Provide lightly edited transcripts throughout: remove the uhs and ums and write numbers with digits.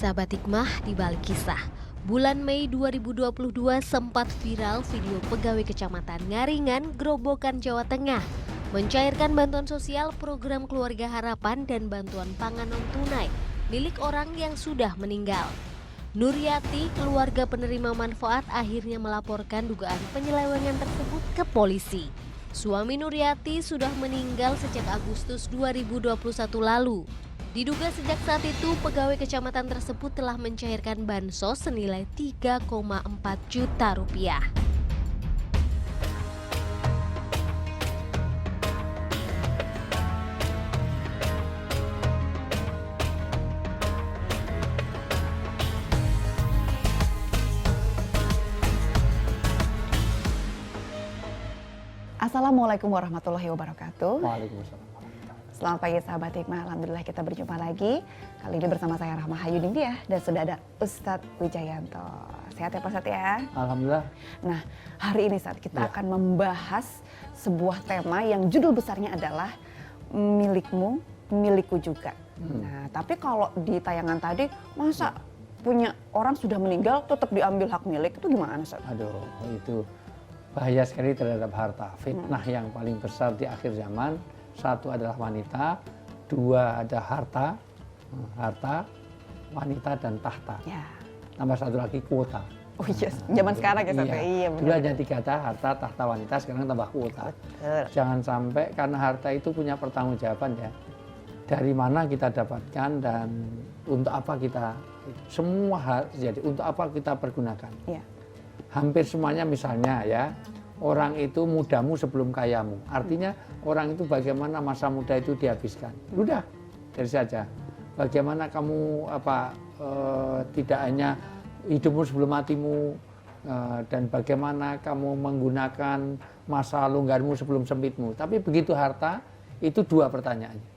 sahabat hikmah di balik kisah. Bulan Mei 2022 sempat viral video pegawai kecamatan Ngaringan, Grobogan, Jawa Tengah mencairkan bantuan sosial program Keluarga Harapan dan bantuan pangan non-tunai milik orang yang sudah meninggal. Nuryati, keluarga penerima manfaat, akhirnya melaporkan dugaan penyelewengan tersebut ke polisi. Suami Nuryati sudah meninggal sejak Agustus 2021 lalu. Diduga sejak saat itu pegawai kecamatan tersebut telah mencairkan bansos senilai 3,4 juta rupiah. Assalamualaikum warahmatullahi wabarakatuh. Waalaikumsalam. Selamat pagi sahabat hikmah, alhamdulillah kita berjumpa lagi. Kali ini bersama saya Rahma Hayudindiah dan sudah ada Ustadz Wijayanto. Sehat ya Pak Ustadz ya? Alhamdulillah. Nah, hari ini saat kita akan membahas sebuah tema yang judul besarnya adalah milikmu, milikku juga. Nah, tapi kalau di tayangan tadi masa punya orang sudah meninggal tetap diambil hak milik, itu gimana Ustadz? Aduh, itu bahaya sekali terhadap harta. Fitnah yang paling besar di akhir zaman, satu adalah wanita, dua ada harta, wanita dan tahta. Ya. Tambah satu lagi kuota. Oh iya, zaman sekarang ya Ustadz. Iya, Dulu hanya 3 harta, tahta, wanita, sekarang tambah kuota. Betul. Jangan sampai karena harta itu punya pertanggungjawaban ya. Dari mana kita dapatkan dan untuk apa kita, semua hal jadi untuk apa kita pergunakan. Iya. Hampir semuanya misalnya ya, orang itu mudamu sebelum kayamu. Artinya orang itu bagaimana masa muda itu dihabiskan. Udah, dari saja. Bagaimana kamu tidak hanya hidupmu sebelum matimu, dan bagaimana kamu menggunakan masa longgarmu sebelum sempitmu. Tapi begitu harta, itu 2 pertanyaannya.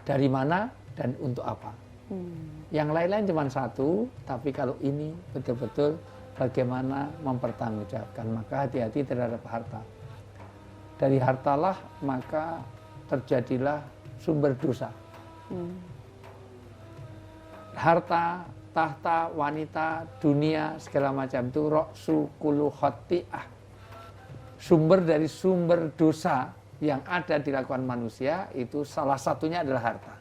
Dari mana dan untuk apa. Yang lain-lain cuma 1, tapi kalau ini betul-betul bagaimana mempertanggungjawabkan, maka hati-hati terhadap harta. Dari hartalah maka terjadilah sumber dosa. Harta, tahta, wanita, dunia, segala macam itu ra'su kullu khati'ah. Sumber dari sumber dosa yang ada dilakukan manusia itu salah satunya adalah harta.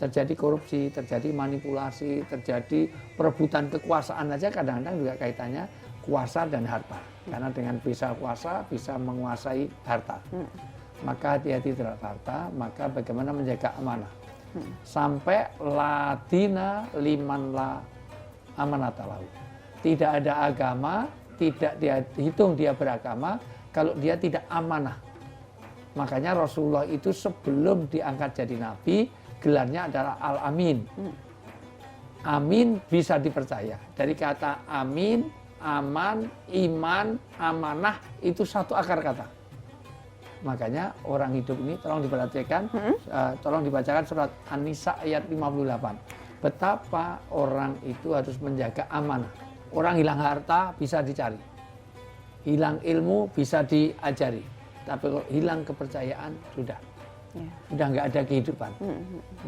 Terjadi korupsi, terjadi manipulasi, terjadi perebutan kekuasaan aja kadang-kadang juga kaitannya kuasa dan harta. Karena dengan bisa kuasa bisa menguasai harta. Maka hati-hati terhadap harta, maka bagaimana menjaga amanah. Sampai ladina liman la amanatalahu. Tidak ada agama, tidak dihitung dia beragama kalau dia tidak amanah. Makanya Rasulullah itu sebelum diangkat jadi nabi, gelarnya adalah Al-Amin. Amin bisa dipercaya. Dari kata amin, aman, iman, amanah itu satu akar kata. Makanya orang hidup ini tolong diperhatikan, tolong dibacakan surat An-Nisa ayat 58. Betapa orang itu harus menjaga amanah. Orang hilang harta bisa dicari. Hilang ilmu bisa diajari. Tapi kalau hilang kepercayaan sudah nggak ada kehidupan.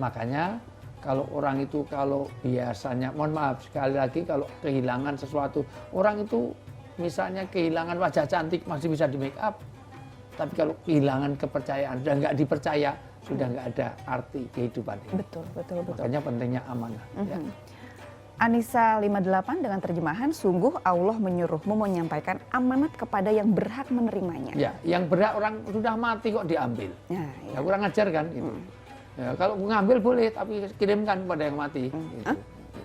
Makanya kalau orang itu kalau biasanya, mohon maaf sekali lagi kalau kehilangan sesuatu, orang itu misalnya kehilangan wajah cantik masih bisa di make up, tapi kalau kehilangan kepercayaan sudah nggak dipercaya, sudah nggak ada arti kehidupan ini. Betul. Makanya pentingnya amanah. Ya. An-Nisa 58 dengan terjemahan, sungguh Allah menyuruhmu menyampaikan amanat kepada yang berhak menerimanya. Ya, yang berhak orang sudah mati kok diambil. Ya, kurang ajar kan itu. Ya, kalau ngambil boleh, tapi kirimkan kepada yang mati.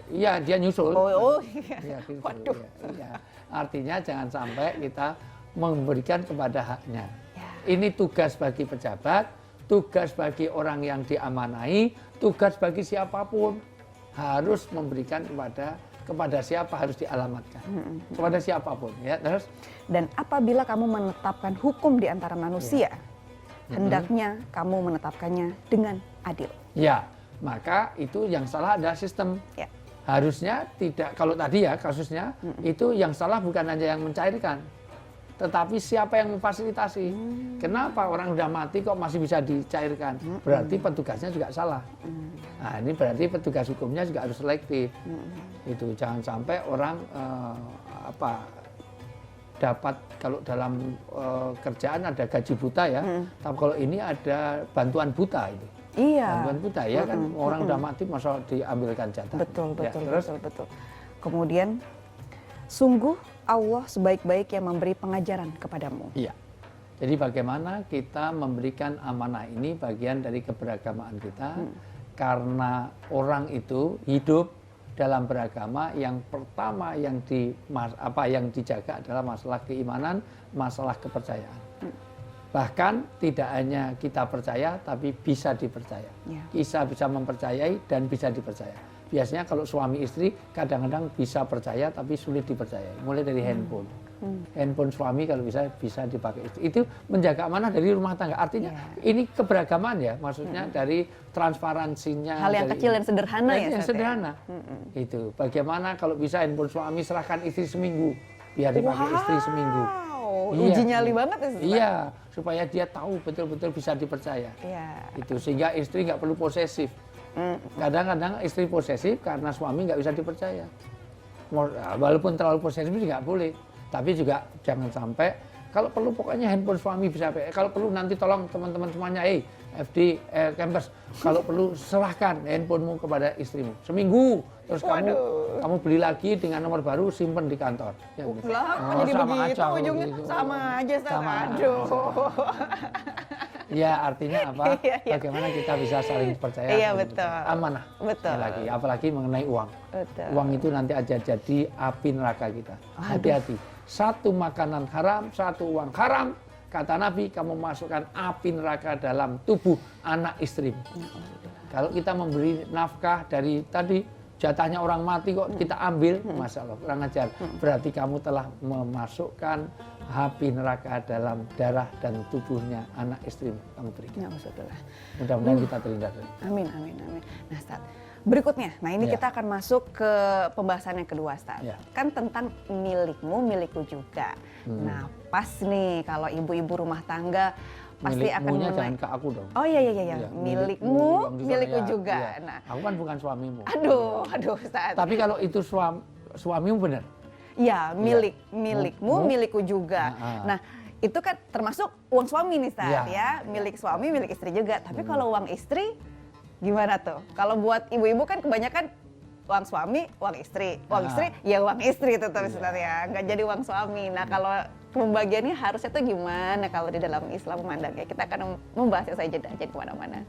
Iya, dia nyusul. Iya. Waduh. Ya. Artinya jangan sampai kita memberikan kepada haknya. Ini tugas bagi pejabat, tugas bagi orang yang diamanahi, tugas bagi siapapun. Harus memberikan kepada siapa harus dialamatkan, kepada siapapun ya. Terus dan apabila kamu menetapkan hukum di antara manusia, hendaknya kamu menetapkannya dengan adil. Ya, maka itu yang salah adalah sistem. Harusnya tidak, kalau tadi ya kasusnya itu yang salah bukan hanya yang mencairkan, tetapi siapa yang memfasilitasi? Kenapa orang sudah mati kok masih bisa dicairkan? Berarti petugasnya juga salah. Nah, ini berarti petugas hukumnya juga harus selektif. Itu jangan sampai orang dapat, kalau dalam kerjaan ada gaji buta ya, tapi kalau ini ada bantuan buta itu. Iya. Bantuan buta ya kan, orang udah mati masa diambilkan jatah. Betul, Ya, betul, terus? betul. Kemudian, sungguh Allah sebaik-baik yang memberi pengajaran kepadamu. Iya. Jadi bagaimana kita memberikan amanah ini bagian dari keberagamaan kita, karena orang itu hidup dalam beragama, yang pertama yang dijaga adalah masalah keimanan, masalah kepercayaan. Bahkan tidak hanya kita percaya, tapi bisa dipercaya. Ya. Kita bisa mempercayai dan bisa dipercaya. Biasanya kalau suami istri kadang-kadang bisa percaya tapi sulit dipercayai. Mulai dari handphone. Handphone suami kalau bisa dipakai istri. Itu menjaga amanah dari rumah tangga. Artinya ini keberagaman ya, maksudnya dari transparansinya. Hal yang kecil dan sederhana ya. Yang sederhana. Itu. Bagaimana kalau bisa handphone suami serahkan istri seminggu, biar dipakai istri seminggu. Iya. Uji nyali banget ya, Ustaz? Iya, supaya dia tahu betul-betul bisa dipercaya. Iya. Itu sehingga istri nggak perlu posesif. Kadang-kadang istri posesif karena suami nggak bisa dipercaya. Walaupun terlalu posesif nggak boleh, tapi juga jangan sampai, kalau perlu pokoknya handphone suami bisa. Kalau perlu nanti tolong teman-teman semuanya, FD Campers, kalau perlu serahkan handphonemu kepada istrimu seminggu, terus kamu beli lagi dengan nomor baru, simpen di kantor. Ya, gitu. Lah, jadi sama begitu aja, ujungnya gitu. sama aja, Ustaz. Sama aja. Aduh. Ya, artinya apa? Iya. Bagaimana kita bisa saling percaya? Iya, saling betul. percaya. Amanah. Betul. Lagi, apalagi mengenai uang. Betul. Uang itu nanti aja jadi api neraka kita. Hati-hati. Satu makanan haram, satu uang haram. Kata Nabi, kamu masukkan api neraka dalam tubuh anak istrimu. Kalau kita memberi nafkah dari tadi, jatahnya orang mati kok kita ambil, masalah kurang ajar. Berarti kamu telah memasukkan api neraka dalam darah dan tubuhnya anak istrimu. Kamu berikan. Mudah-mudahan kita terhindar. Amin, amin, amin. Nah, Ustaz, berikutnya, nah ini Ya. kita akan masuk ke pembahasan yang kedua, Ustaz. Ya. Kan tentang milikmu, milikku juga. Nah, pas nih kalau ibu-ibu rumah tangga pasti akan Milikmunya mulai. jangan ke aku dong. Oh iya, iya, iya. Iya, Milikmu, milikku ya, juga. iya. Nah, Aku kan bukan suamimu. aduh, Ustaz. Tapi kalau itu suamimu benar. Ya, milikmu, milikku juga. Nah, itu kan termasuk uang suami nih, Ustaz, Ya. ya. Milik suami, milik istri juga. Tapi kalau uang istri, gimana tuh? Kalau buat ibu-ibu kan kebanyakan uang suami, uang istri. Uang istri, ya uang istri tetap sebenarnya. Nggak jadi uang suami. Nah, kalau pembagiannya harusnya tuh gimana kalau di dalam Islam memandangnya? Kita akan membahasnya saja, jangan kemana-mana.